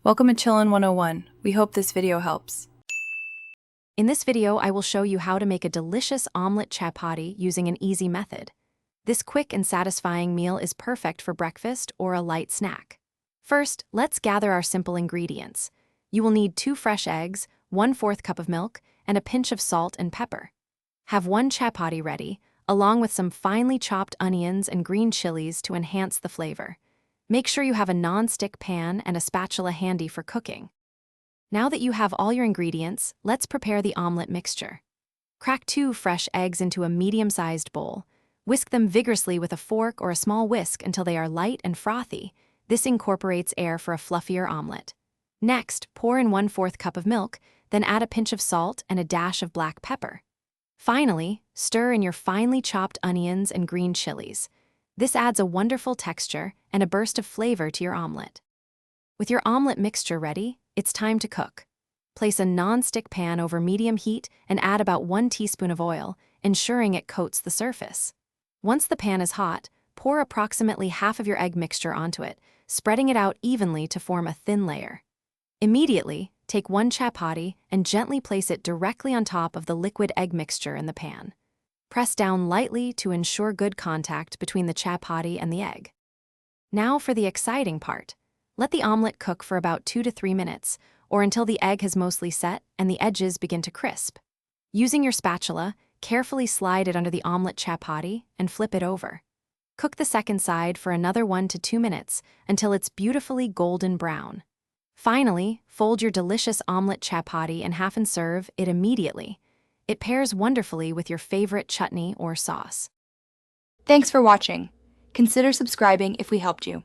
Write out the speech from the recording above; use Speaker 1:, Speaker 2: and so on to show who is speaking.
Speaker 1: Welcome to Chillin' 101. We hope this video helps.
Speaker 2: In this video, I will show you how to make a delicious omelette chapati using an easy method. This quick and satisfying meal is perfect for breakfast or a light snack. First, let's gather our simple ingredients. You will need 2 fresh eggs, 1/4 cup of milk, and a pinch of salt and pepper. Have 1 chapati ready, along with some finely chopped onions and green chilies to enhance the flavor. Make sure you have a non-stick pan and a spatula handy for cooking. Now that you have all your ingredients, let's prepare the omelet mixture. Crack 2 fresh eggs into a medium-sized bowl. Whisk them vigorously with a fork or a small whisk until they are light and frothy. This incorporates air for a fluffier omelet. Next, pour in 1/4 cup of milk, then add a pinch of salt and a dash of black pepper. Finally, stir in your finely chopped onions and green chilies. This adds a wonderful texture and a burst of flavor to your omelet. With your omelet mixture ready, it's time to cook. Place a non-stick pan over medium heat and add about 1 teaspoon of oil, ensuring it coats the surface. Once the pan is hot, pour approximately half of your egg mixture onto it, spreading it out evenly to form a thin layer. Immediately, take 1 chapati and gently place it directly on top of the liquid egg mixture in the pan. Press down lightly to ensure good contact between the chapati and the egg. Now for the exciting part. Let the omelet cook for about 2 to 3 minutes, or until the egg has mostly set and the edges begin to crisp. Using your spatula, carefully slide it under the omelet chapati and flip it over. Cook the second side for another 1 to 2 minutes until it's beautifully golden brown. Finally, fold your delicious omelet chapati in half and serve it immediately. It pairs wonderfully with your favorite chutney or sauce.
Speaker 3: Thanks for watching. Consider subscribing if we helped you.